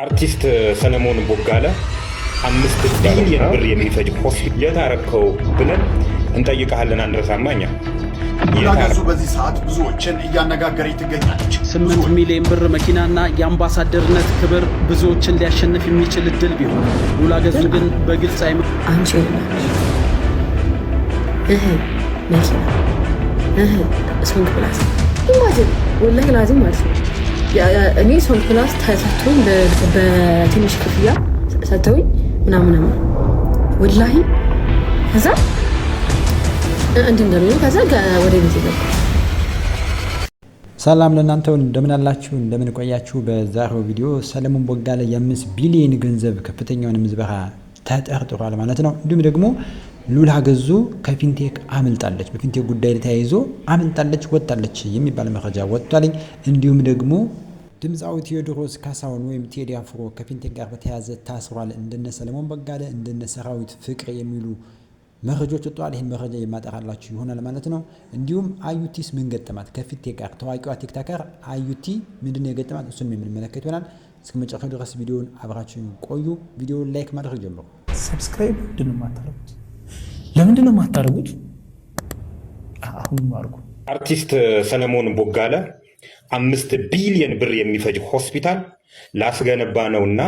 አርቲስት ሰለሞን ቦጋለ 5 ቢሊዮን ብር የሚፈጅ ሆስፒታል የታረከው ብለን እንጠይቃለን። አንረሳማኛ ሉላገዙ በዚህ ሰዓት ብዙዎችን እያነጋገረ ትገኛለች። 8 ሚሊዮን ብር መኪናና የአምባሳደርነት ክብር ብዙዎችን ሊያሸንፍ የሚችል እድል ቢሆን ሉላገዙ ግን በግልጽ አንቺ መኪና ሶንግ ፕላስ ኢማጂን ወላሂ ላዚም ማለት ነው። እኔ ሶንግ ፕላስ ተሰጥቶኝ በትንሽ ክፍያ ሰጥተውኝ ምናምን ወላሂ ከዛ እንደምን ከዛ ወደ ቤት ይገባ። ሰላም ለእናንተው እንደምን አላችሁ እንደምን ቆያችሁ። በዛሬው ቪዲዮ ሰለሞን ቦጋለ የ5 ቢሊዮን ገንዘብ ከፍተኛውን ምዝበራ ተጠርጥሯል ማለት ነው። እንዲሁም ደግሞ ሉላገዙ ከፊንቴክ አመልጣለች፣ በፊንቴክ ጉዳይ ተያይዞ አመልጣለች ወጣለች የሚባል መረጃ ወጥቷል። እንዲሁም ደግሞ ድምፃዊ ቴዎድሮስ ካሳሁን ወይም ቴዲ አፍሮ ከፊንቴክ ጋር በተያያዘ ታስሯል። እንደነ ሰለሞን ቦጋለ እንደነ ሰራዊት ፍቅር የሚሉ መረጃዎች ወጥተዋል። ይህን መረጃ የማጠራላችሁ ይሆናል ማለት ነው። እንዲሁም አዩቲስ ምን ገጠማት ከፊንቴክ ጋር ታዋቂዋ ቲክቶከር አዩቲ ምንድነው የገጠማት እሱን የምንመለከት ይሆናል። እስከ መጨረሻው ድረስ ቪዲዮውን አብራችሁ ቆዩ። ቪዲዮውን ላይክ ማድረግ ጀምሩ። ሰብስክራይብ ምንድነው የማታደርጉት? ለምንድነው የማታደርጉት? አሁን አድርጉ። አርቲስት ሰለሞን ቦጋለ 5 ቢሊዮን ብር የሚፈጅ ሆስፒታል ላስገነባ ነውና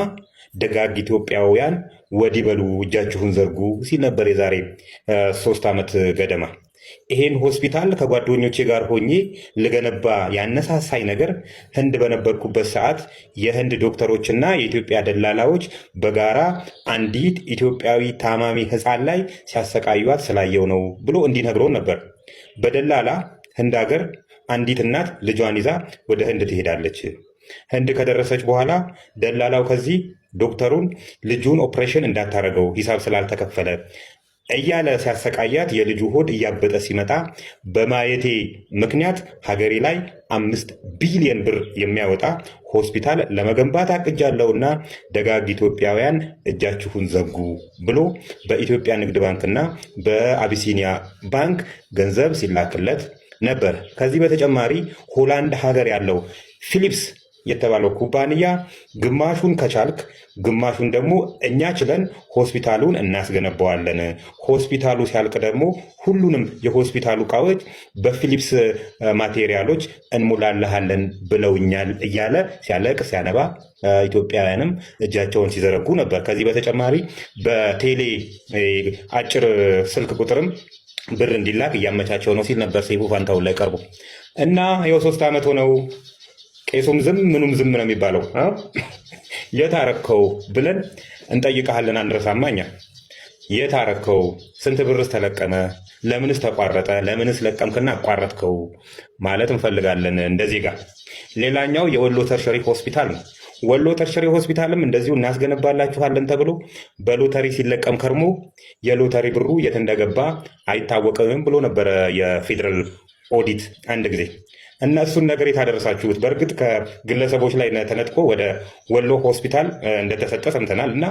ደጋግ ኢትዮጵያውያን ወዲህ በሉ እጃችሁን ዘርጉ ሲል ነበር የዛሬ 3 ዓመት ገደማ። ይሄን ሆስፒታል ከጓደኞቼ ጋር ሆኜ ልገነባ ያነሳሳይ ነገር ህንድ በነበርኩበት ሰዓት የህንድ ዶክተሮችና የኢትዮጵያ ደላላዎች በጋራ አንዲት ኢትዮጵያዊ ታማሚ ህፃን ላይ ሲያሰቃዩት ስላየው ነው ብሎ እንዲነግረውን ነበር። በደላላ ህንድ ሀገር አንዲት እናት ልጇን ይዛ ወደ ህንድ ትሄዳለች። ህንድ ከደረሰች በኋላ ደላላው ከዚህ ዶክተሩን ልጁን ኦፕሬሽን እንዳታረገው ሂሳብ ስላልተከፈለ እያለ ሲያሰቃያት የልጁ ሆድ እያበጠ ሲመጣ በማየቴ ምክንያት ሀገሬ ላይ 5 ቢሊዮን ብር የሚያወጣ ሆስፒታል ለመገንባት አቅጃለሁና ደጋግ ኢትዮጵያውያን እጃችሁን ዘጉ ብሎ በኢትዮጵያ ንግድ ባንክና በአቢሲኒያ ባንክ ገንዘብ ሲላክለት ነበር። ከዚህ በተጨማሪ ሆላንድ ሀገር ያለው ፊሊፕስ የተባለው ኩባንያ ግማሹን ከቻልክ ግማሹን ደግሞ እኛ ችለን ሆስፒታሉን እናስገነባዋለን፣ ሆስፒታሉ ሲያልቅ ደግሞ ሁሉንም የሆስፒታሉ እቃዎች በፊሊፕስ ማቴሪያሎች እንሞላለሃለን ብለውኛል እያለ ሲያለቅ ሲያነባ ኢትዮጵያውያንም እጃቸውን ሲዘረጉ ነበር። ከዚህ በተጨማሪ በቴሌ አጭር ስልክ ቁጥርም ብር እንዲላክ እያመቻቸው ነው ሲል ነበር ሰይፉ ፋንታሁን ላይ ቀርቦ እና ይኸው 3 ዓመት ሆነው። ቄሱም ዝም ምኑም ዝም ነው የሚባለው። የታረከው ብለን እንጠይቃለን። አንረሳማኛ የታረከው ስንት ብርስ ተለቀመ? ለምንስ ተቋረጠ? ለምንስ ለቀምክና አቋረጥከው ማለት እንፈልጋለን እንደዚህ ጋር። ሌላኛው የወሎ ተርሸሪ ሆስፒታል ነው። ወሎ ተርሸሪ ሆስፒታልም እንደዚሁ እናስገነባላችኋለን ተብሎ በሎተሪ ሲለቀም ከርሞ የሎተሪ ብሩ የት እንደገባ አይታወቅም ብሎ ነበረ የፌዴራል ኦዲት አንድ ጊዜ። እና እሱን ነገር የታደረሳችሁት በእርግጥ ከግለሰቦች ላይ ተነጥቆ ወደ ወሎ ሆስፒታል እንደተሰጠ ሰምተናል። እና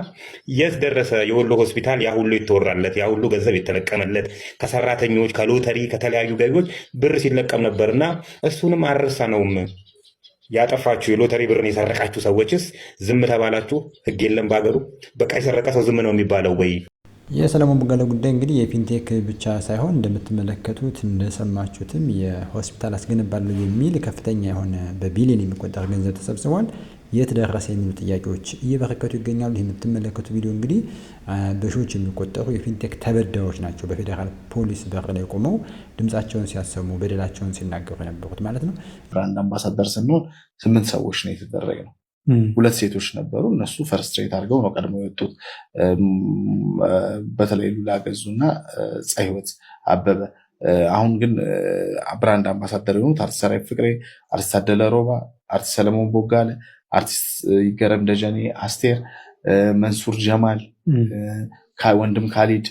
የት ደረሰ የወሎ ሆስፒታል? ያ ሁሉ የተወራለት ያ ሁሉ ገንዘብ የተለቀመለት ከሰራተኞች ከሎተሪ ከተለያዩ ገቢዎች ብር ሲለቀም ነበር። እና እሱንም አልረሳነውም። ያጠፋችሁ የሎተሪ ብርን የሰረቃችሁ ሰዎችስ ዝም ተባላችሁ? ህግ የለም በሀገሩ። በቃ የሰረቀ ሰው ዝም ነው የሚባለው ወይ? የሰለሞን ቦጋለ ጉዳይ እንግዲህ የፊንቴክ ብቻ ሳይሆን እንደምትመለከቱት እንደሰማችሁትም የሆስፒታል አስገነባለሁ የሚል ከፍተኛ የሆነ በቢሊዮን የሚቆጠር ገንዘብ ተሰብስቧል። የት ደረሰ የሚሉ ጥያቄዎች እየበረከቱ ይገኛሉ። የምትመለከቱ ቪዲዮ እንግዲህ በሺዎች የሚቆጠሩ የፊንቴክ ተበዳዮች ናቸው በፌዴራል ፖሊስ በር ላይ ቆመው ድምፃቸውን ሲያሰሙ በደላቸውን ሲናገሩ የነበሩት ማለት ነው። ብራንድ አምባሳደር ስንሆን 8 ሰዎች ነው የተደረገ ነው። 2 ሴቶች ነበሩ። እነሱ ፈርስትሬት አድርገው ነው ቀድሞ የወጡት። በተለይ ሉላገዙ እና ፀሐይወት አበበ። አሁን ግን ብራንድ አምባሳደር የሆኑት አርቲስት ሰራዊት ፍቅሬ፣ አርቲስት ታደለ ሮባ፣ አርቲስት ሰለሞን ቦጋለ፣ አርቲስት ይገረም ደጀኔ፣ አስቴር፣ መንሱር ጀማል፣ ወንድም ካሊድ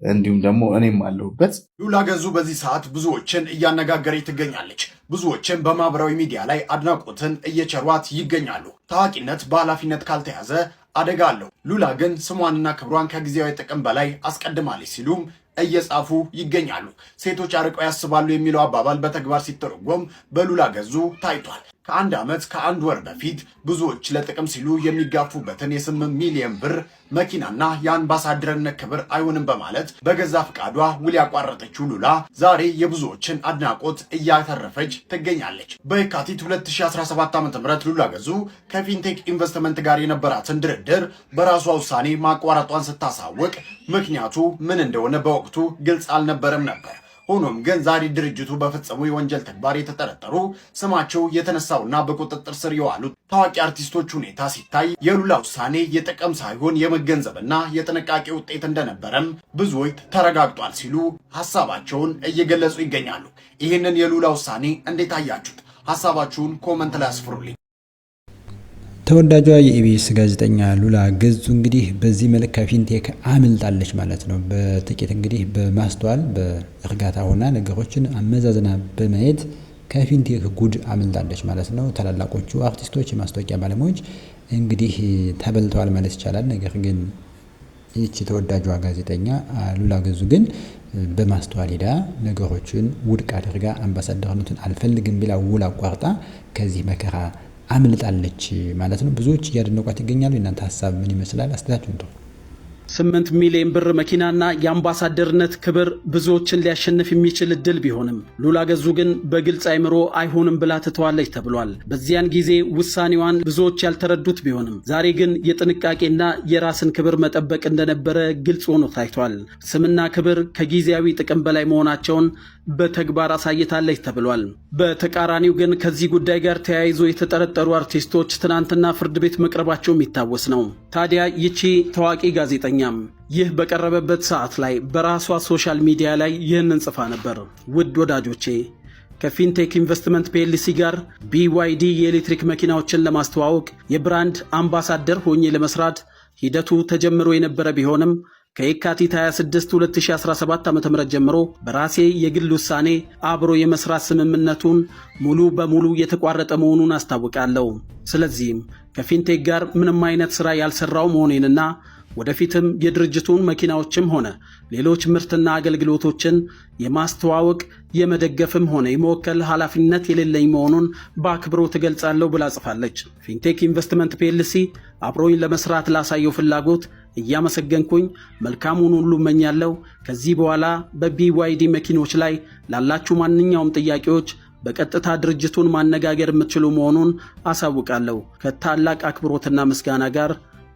እንዲሁም ደግሞ እኔም አለሁበት። ሉላገዙ በዚህ ሰዓት ብዙዎችን እያነጋገረ ትገኛለች። ብዙዎችን በማህበራዊ ሚዲያ ላይ አድናቆትን እየቸሯት ይገኛሉ። ታዋቂነት በኃላፊነት ካልተያዘ አደጋ አለው። ሉላ ግን ስሟንና ክብሯን ከጊዜያዊ ጥቅም በላይ አስቀድማለች ሲሉም እየጻፉ ይገኛሉ። ሴቶች አርቀው ያስባሉ የሚለው አባባል በተግባር ሲተረጎም በሉላገዙ ታይቷል። ከአንድ ዓመት ከአንድ ወር በፊት ብዙዎች ለጥቅም ሲሉ የሚጋፉበትን የ8 ሚሊዮን ብር መኪናና የአምባሳደርነት ክብር አይሆንም በማለት በገዛ ፍቃዷ ውል ያቋረጠችው ሉላ ዛሬ የብዙዎችን አድናቆት እያተረፈች ትገኛለች። በየካቲት 2017 ዓ.ም ሉላ ገዙ ከፊንቴክ ኢንቨስትመንት ጋር የነበራትን ድርድር በራሷ ውሳኔ ማቋረጧን ስታሳውቅ ምክንያቱ ምን እንደሆነ በወቅቱ ግልጽ አልነበረም ነበር። ሆኖም ግን ዛሬ ድርጅቱ በፈጸሙ የወንጀል ተግባር የተጠረጠሩ ስማቸው የተነሳውና በቁጥጥር ስር የዋሉት ታዋቂ አርቲስቶች ሁኔታ ሲታይ የሉላ ውሳኔ የጥቅም ሳይሆን የመገንዘብና የጥንቃቄ ውጤት እንደነበረም ብዙዎች ተረጋግጧል ሲሉ ሀሳባቸውን እየገለጹ ይገኛሉ። ይህንን የሉላ ውሳኔ እንዴት አያችሁት? ሀሳባችሁን ኮመንት ላይ አስፍሩልኝ። ተወዳጇ የኢቢኤስ ጋዜጠኛ ሉላ ገዙ እንግዲህ በዚህ መልክ ከፊንቴክ አምልጣለች ማለት ነው። በጥቂት እንግዲህ በማስተዋል በእርጋታ ሆና ነገሮችን አመዛዝና በማየት ከፊንቴክ ጉድ አምልጣለች ማለት ነው። ታላላቆቹ አርቲስቶች፣ የማስታወቂያ ባለሙያዎች እንግዲህ ተበልተዋል ማለት ይቻላል። ነገር ግን ይህች ተወዳጇ ጋዜጠኛ ሉላ ገዙ ግን በማስተዋል ሄዳ ነገሮችን ውድቅ አድርጋ አምባሳደርነቱን አልፈልግም ብላ ውል አቋርጣ ከዚህ መከራ አምልጣለች ማለት ነው። ብዙዎች እያደነቋት ይገኛሉ። የእናንተ ሀሳብ ምን ይመስላል? አስተያየታችሁን ተው። 8 ሚሊዮን ብር መኪናና የአምባሳደርነት ክብር ብዙዎችን ሊያሸንፍ የሚችል እድል ቢሆንም ሉላ ገዙ ግን በግልጽ አይምሮ አይሆንም ብላ ትተዋለች ተብሏል። በዚያን ጊዜ ውሳኔዋን ብዙዎች ያልተረዱት ቢሆንም ዛሬ ግን የጥንቃቄና የራስን ክብር መጠበቅ እንደነበረ ግልጽ ሆኖ ታይቷል። ስምና ክብር ከጊዜያዊ ጥቅም በላይ መሆናቸውን በተግባር አሳይታለች ተብሏል። በተቃራኒው ግን ከዚህ ጉዳይ ጋር ተያይዞ የተጠረጠሩ አርቲስቶች ትናንትና ፍርድ ቤት መቅረባቸው የሚታወስ ነው። ታዲያ ይቺ ታዋቂ ጋዜጠኛም ይህ በቀረበበት ሰዓት ላይ በራሷ ሶሻል ሚዲያ ላይ ይህንን ጽፋ ነበር። ውድ ወዳጆቼ ከፊንቴክ ኢንቨስትመንት ፒኤልሲ ጋር BYD የኤሌክትሪክ መኪናዎችን ለማስተዋወቅ የብራንድ አምባሳደር ሆኜ ለመስራት ሂደቱ ተጀምሮ የነበረ ቢሆንም ከየካቲት 26 2017 ዓ.ም ጀምሮ በራሴ የግል ውሳኔ አብሮ የመስራት ስምምነቱን ሙሉ በሙሉ የተቋረጠ መሆኑን አስታውቃለሁ። ስለዚህም ከፊንቴክ ጋር ምንም አይነት ሥራ ያልሰራው መሆኔንና ወደፊትም የድርጅቱን መኪናዎችም ሆነ ሌሎች ምርትና አገልግሎቶችን የማስተዋወቅ የመደገፍም ሆነ የመወከል ኃላፊነት የሌለኝ መሆኑን በአክብሮት እገልጻለሁ ብላ ጽፋለች። ፊንቴክ ኢንቨስትመንት ፒኤልሲ አብሮኝ ለመስራት ላሳየው ፍላጎት እያመሰገንኩኝ መልካሙን ሁሉ እመኛለሁ። ከዚህ በኋላ በBYD መኪኖች ላይ ላላችሁ ማንኛውም ጥያቄዎች በቀጥታ ድርጅቱን ማነጋገር የምትችሉ መሆኑን አሳውቃለሁ። ከታላቅ አክብሮትና ምስጋና ጋር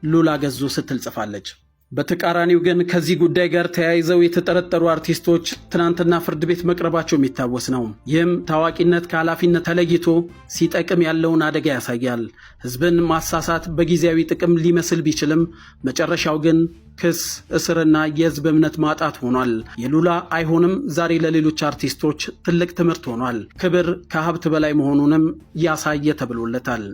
ሉላ ገዙ ስትል ጽፋለች። በተቃራኒው ግን ከዚህ ጉዳይ ጋር ተያይዘው የተጠረጠሩ አርቲስቶች ትናንትና ፍርድ ቤት መቅረባቸው የሚታወስ ነው። ይህም ታዋቂነት ከኃላፊነት ተለይቶ ሲጠቅም ያለውን አደጋ ያሳያል። ሕዝብን ማሳሳት በጊዜያዊ ጥቅም ሊመስል ቢችልም መጨረሻው ግን ክስ፣ እስርና የሕዝብ እምነት ማጣት ሆኗል። የሉላ አይሆንም ዛሬ ለሌሎች አርቲስቶች ትልቅ ትምህርት ሆኗል። ክብር ከሀብት በላይ መሆኑንም ያሳየ ተብሎለታል።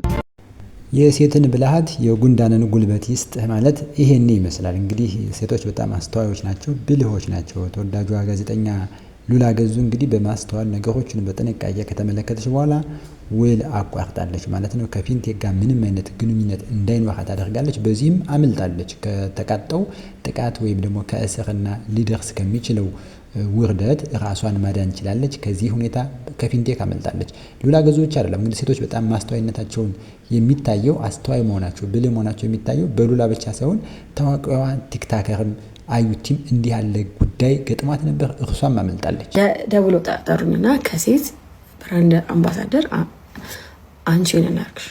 የሴትን ብልሃት የጉንዳንን ጉልበት ይስጥህ ማለት ይሄን ይመስላል። እንግዲህ ሴቶች በጣም አስተዋዮች ናቸው፣ ብልሆች ናቸው። ተወዳጇ ጋዜጠኛ ሉላ ገዙ እንግዲህ በማስተዋል ነገሮችን በጥንቃቄ ከተመለከተች በኋላ ውል አቋርጣለች ማለት ነው። ከፊንቴክ ጋር ምንም አይነት ግንኙነት እንዳይኖራት ታደርጋለች። በዚህም አምልጣለች። ከተቃጣው ጥቃት ወይም ደግሞ ከእስርና ሊደርስ ከሚችለው ውርደት ራሷን ማዳን ችላለች። ከዚህ ሁኔታ ከፊንቴክ አመልጣለች። ሉላ ገዙ ብቻ አይደለም እንግዲህ ሴቶች በጣም ማስተዋይነታቸውን የሚታየው አስተዋይ መሆናቸው ብልህ መሆናቸው የሚታየው በሉላ ብቻ ሳይሆን ታዋቂዋ ቲክታከርም አዩቲም እንዲህ ያለ ጉዳይ ገጥሟት ነበር። እርሷም አመልጣለች። ደውሎ ጠሩኝና ከሴት ብራንድ አምባሳደር አንቺን እናርክሽ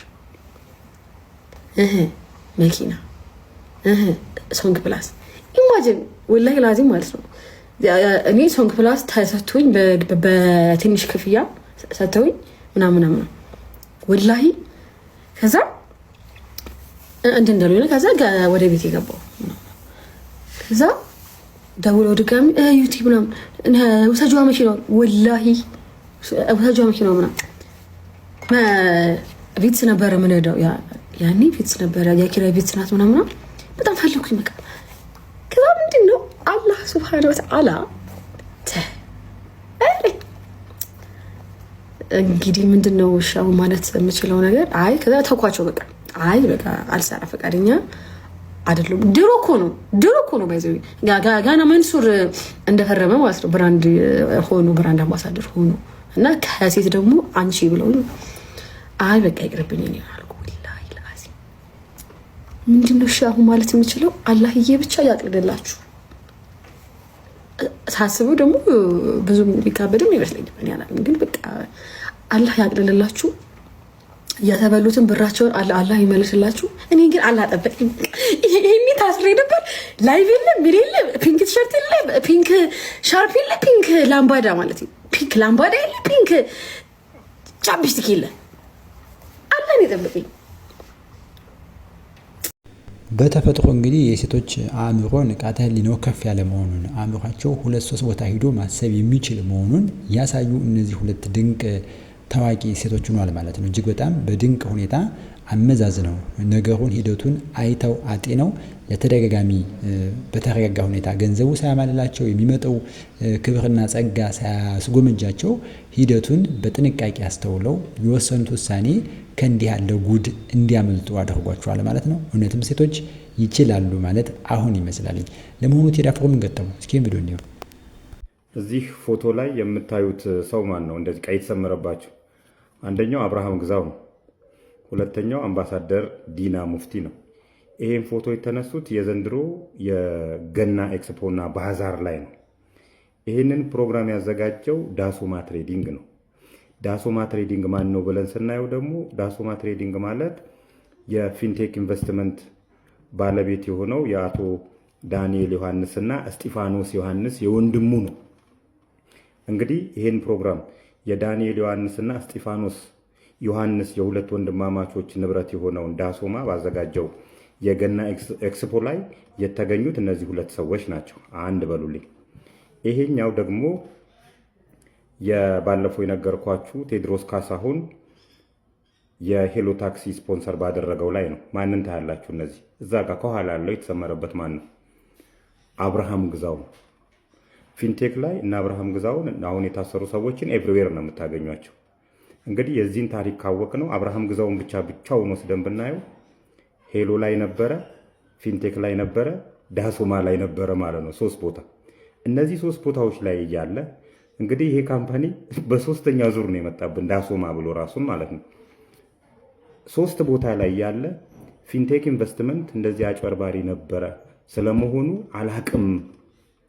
መኪና ሶንግ ፕላስ ኢማጂን ወላሂ ላዚም ማለት ነው። እኔ ሶንግ ፕላስ ተሰጥቶኝ በትንሽ ክፍያ ሰጥተውኝ ምናምን ወላሂ ከዛ እንትን እንዳልሆነ ከዛ ወደ ቤት የገባው ከዛ ደውለው ድጋሚ ዩቲ ምናምን ውሰጂዋ መኪናው ወላሂ ውሰጂዋ መኪናው ምናምን ቪትስ ነበረ ምንሄደው ያኔ ቪትስ ነበረ የኪራይ ቪትስ ናት ምናምን በጣም ፈለኩኝ። በቃ ከዛ ምንድን ነው አላህ ሱብሓነሁ ወተዓላ እንግዲህ ምንድን ነው ሻው ማለት የምችለው ነገር አይ ከዛ ተኳቸው በቃ አይ በቃ አልሰራ ፈቃደኛ አይደለም። ድሮ እኮ ነው ባይዘው ጋና መንሱር እንደፈረመ ማለት ነው ብራንድ ሆኖ ብራንድ አምባሳደር ሆኖ እና ከሴት ደግሞ አንቺ ብለው አይ በቃ ይቅርብኝ ነው ያልኩ። ወላሂ ለአዚ ምንድነው እሺ አሁን ማለት የምችለው አላህዬ ብቻ ያቅልላችሁ። ሳስበው ደግሞ ብዙ ቢካበድም ይመስለኛል እኔ አላውቅም፣ ግን በቃ አላህ ያቅልላችሁ። የተበሉትን ብራቸውን አላህ ይመልስላችሁ። እኔ ግን አላጠበቅም። ይሄኔ ታስሬ ነበር። ላይቭ የለ ምን የለ ፒንክ ቲሸርት የለ ፒንክ ሻርፕ የለ ፒንክ ላምባዳ ማለት ነው። ፒንክ ላምባዳ የለ ፒንክ ቻፕስቲክ የለ። አላህ ነው የጠበቀኝ። በተፈጥሮ እንግዲህ የሴቶች አእምሮ ንቃተ ህሊናው ከፍ ያለ መሆኑን አእምሯቸው 2-3 ቦታ ሂዶ ማሰብ የሚችል መሆኑን ያሳዩ እነዚህ ሁለት ድንቅ ታዋቂ ሴቶች ሆኗል ማለት ነው። እጅግ በጣም በድንቅ ሁኔታ አመዛዝነው ነገሩን ሂደቱን አይተው አጤነው ለተደጋጋሚ በተረጋጋ ሁኔታ ገንዘቡ ሳያማልላቸው የሚመጣው ክብርና ጸጋ ሳያስጎመጃቸው ሂደቱን በጥንቃቄ አስተውለው የወሰኑት ውሳኔ ከእንዲህ ያለው ጉድ እንዲያመልጡ አድርጓቸዋል ማለት ነው። እውነትም ሴቶች ይችላሉ ማለት አሁን ይመስላል። ለመሆኑ ቴዲ አፍሮ ምን ገጠመው? እስኪ ቪዲዮ እንየው። እዚህ ፎቶ ላይ የምታዩት ሰው ማን ነው? እንደዚህ ቀይ የተሰመረባቸው አንደኛው አብርሃም ግዛው ነው። ሁለተኛው አምባሳደር ዲና ሙፍቲ ነው። ይሄን ፎቶ የተነሱት የዘንድሮ የገና ኤክስፖና ባዛር ላይ ነው። ይህንን ፕሮግራም ያዘጋጀው ዳሶማ ትሬዲንግ ነው። ዳሶማ ትሬዲንግ ማን ነው ብለን ስናየው ደግሞ ዳሶማ ትሬዲንግ ማለት የፊንቴክ ኢንቨስትመንት ባለቤት የሆነው የአቶ ዳንኤል ዮሐንስ እና እስጢፋኖስ ዮሐንስ የወንድሙ ነው። እንግዲህ ይህን ፕሮግራም የዳንኤል ዮሐንስና እስጢፋኖስ ዮሐንስ የሁለት ወንድማማቾች ንብረት የሆነውን ዳሶማ ባዘጋጀው የገና ኤክስፖ ላይ የተገኙት እነዚህ ሁለት ሰዎች ናቸው። አንድ በሉልኝ። ይሄኛው ደግሞ የባለፈው የነገርኳችሁ ቴዎድሮስ ካሳሁን የሄሎ ታክሲ ስፖንሰር ባደረገው ላይ ነው። ማንን ታያላችሁ? እነዚህ እዛ ጋር ከኋላ ያለው የተሰመረበት ማን ነው? አብርሃም ግዛው ነው። ፊንቴክ ላይ እና አብርሃም ግዛውን አሁን የታሰሩ ሰዎችን ኤቭሪዌር ነው የምታገኟቸው። እንግዲህ የዚህን ታሪክ ካወቅ ነው አብርሃም ግዛውን ብቻውን ወስደን ብናየው ሄሎ ላይ ነበረ፣ ፊንቴክ ላይ ነበረ፣ ዳሶማ ላይ ነበረ ማለት ነው። 3 ቦታ። እነዚህ 3 ቦታዎች ላይ እያለ እንግዲህ ይሄ ካምፓኒ በሶስተኛ ዙር ነው የመጣብን ዳሶማ ብሎ ራሱን ማለት ነው። 3 ቦታ ላይ ያለ ፊንቴክ ኢንቨስትመንት እንደዚህ አጭበርባሪ ነበረ ስለመሆኑ አላቅም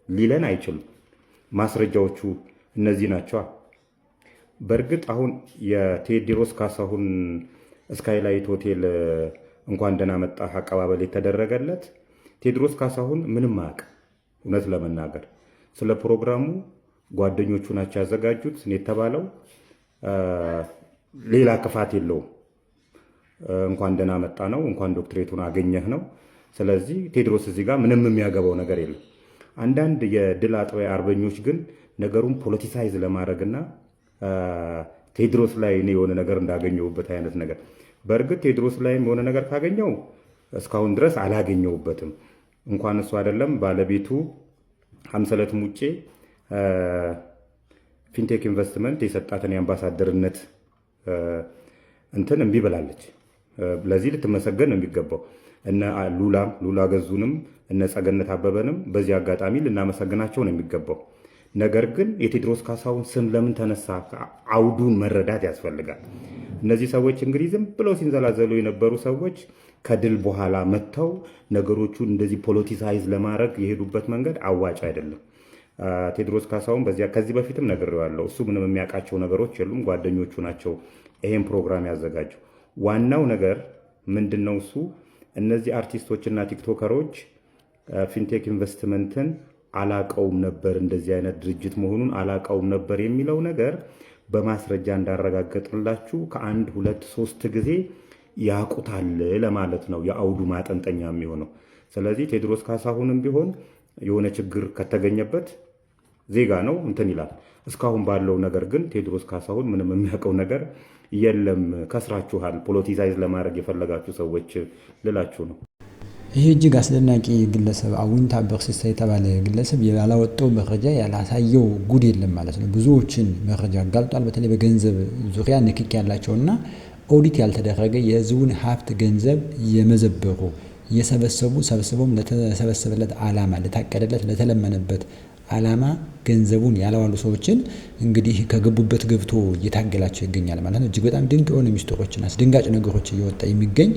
ሊለን አይችልም። ማስረጃዎቹ እነዚህ ናቸው። በእርግጥ አሁን የቴዎድሮስ ካሳሁን ስካይላይት ሆቴል እንኳን ደህና መጣህ አቀባበል የተደረገለት ቴዎድሮስ ካሳሁን ምንም አያውቅም። እውነት ለመናገር ስለ ፕሮግራሙ ጓደኞቹ ናቸው ያዘጋጁት የተባለው። ሌላ ክፋት የለውም። እንኳን ደህና መጣ ነው፣ እንኳን ዶክትሬቱን አገኘህ ነው። ስለዚህ ቴዎድሮስ እዚህ ጋር ምንም የሚያገባው ነገር የለም። አንዳንድ የድል አጥቢያ አርበኞች ግን ነገሩን ፖለቲሳይዝ ለማድረግና ቴዎድሮስ ላይ እኔ የሆነ ነገር እንዳገኘሁበት አይነት ነገር። በእርግጥ ቴዎድሮስ ላይም የሆነ ነገር ካገኘው እስካሁን ድረስ አላገኘሁበትም። እንኳን እሱ አይደለም ባለቤቱ ሀምሰለት ሙጬ ፊንቴክ ኢንቨስትመንት የሰጣትን የአምባሳደርነት እንትን እምቢ ብላለች። ለዚህ ልትመሰገን ነው የሚገባው። እነ ሉላ ገዙንም እነ ጸገነት አበበንም በዚህ አጋጣሚ ልናመሰግናቸው ነው የሚገባው። ነገር ግን የቴዎድሮስ ካሳሁን ስም ለምን ተነሳ? አውዱን መረዳት ያስፈልጋል። እነዚህ ሰዎች እንግዲህ ዝም ብለው ሲንዘላዘሉ የነበሩ ሰዎች ከድል በኋላ መጥተው ነገሮቹን እንደዚህ ፖለቲሳይዝ ለማድረግ የሄዱበት መንገድ አዋጭ አይደለም። ቴዎድሮስ ካሳሁን ከዚህ በፊትም ነግሬዋለሁ። እሱ ምንም የሚያውቃቸው ነገሮች የሉም። ጓደኞቹ ናቸው ይሄን ፕሮግራም ያዘጋጁ። ዋናው ነገር ምንድነው? እሱ እነዚህ አርቲስቶችና ቲክቶከሮች ፊንቴክ ኢንቨስትመንትን አላቀውም ነበር፣ እንደዚህ አይነት ድርጅት መሆኑን አላቀውም ነበር የሚለው ነገር በማስረጃ እንዳረጋገጥላችሁ ከ1 2 3 ጊዜ ያቁታል ለማለት ነው የአውዱ ማጠንጠኛ የሚሆነው። ስለዚህ ቴዎድሮስ ካሳሁንም ቢሆን የሆነ ችግር ከተገኘበት ዜጋ ነው እንትን ይላል። እስካሁን ባለው ነገር ግን ቴዎድሮስ ካሳሁን ምንም የሚያውቀው ነገር የለም። ከስራችኋል፣ ፖለቲሳይዝ ለማድረግ የፈለጋችሁ ሰዎች ልላችሁ ነው። ይህ እጅግ አስደናቂ ግለሰብ አዊንታ በርሲሳ የተባለ ግለሰብ ያላወጣው መረጃ ያላሳየው ጉድ የለም ማለት ነው። ብዙዎችን መረጃ አጋልጧል። በተለይ በገንዘብ ዙሪያ ንክክ ያላቸውና ኦዲት ያልተደረገ የህዝቡን ሀብት ገንዘብ የመዘበሩ ሰብስበውም ለተሰበሰበለት ዓላማ ለታቀደለት ለተለመነበት ዓላማ ገንዘቡን ያለዋሉ ሰዎችን እንግዲህ ከገቡበት ገብቶ እየታገላቸው ይገኛል ማለት ነው። እጅግ በጣም ድንቅ የሆኑ ሚስጥሮችና አስደንጋጭ ነገሮች እየወጣ የሚገኝ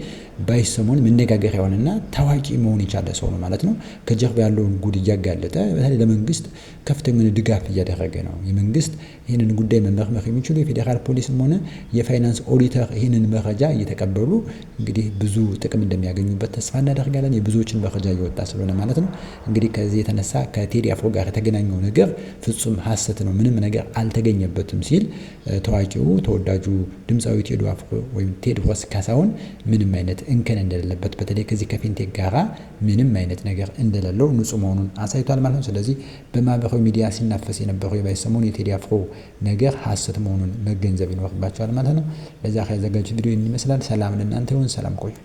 ባይሰሞን መነጋገሪያ የሆነና ታዋቂ መሆን የቻለ ሰው ነው ማለት ነው። ከጀርባ ያለውን ጉድ እያጋለጠ በተለይ ለመንግስት ከፍተኛ ድጋፍ እያደረገ ነው። የመንግስት ይህንን ጉዳይ መመርመር የሚችሉ የፌዴራል ፖሊስም ሆነ የፋይናንስ ኦዲተር ይህንን መረጃ እየተቀበሉ እንግዲህ ብዙ ጥቅም እንደሚያገኙበት ተስፋ እናደርጋለን። የብዙዎችን መረጃ እየወጣ ስለሆነ ማለት ነው። እንግዲህ ከዚህ የተነሳ ከቴዲ አፍሮ ጋር የተገናኘው ነገር ፍጹም ሐሰት ነው፣ ምንም ነገር አልተገኘበትም ሲል ታዋቂው ተወዳጁ ድምፃዊ ቴዲ አፍሮ ወይም ቴዎድሮስ ካሳሁን ምንም አይነት እንከን እንደሌለበት በተለይ ከዚህ ከፊንቴክ ጋራ ምንም አይነት ነገር እንደሌለው ንጹህ መሆኑን አሳይቷል ማለት ነው። ስለዚህ በማህበራዊ ሚዲያ ሲናፈስ የነበረው የባይሰሞን የቴዲ አፍሮ ነገር ሐሰት መሆኑን መገንዘብ ይኖርባቸዋል ማለት ነው። ለዛ ያዘጋጁት ቪዲዮ ይመስላል። ሰላም ለእናንተ ይሁን። ሰላም ቆዩ።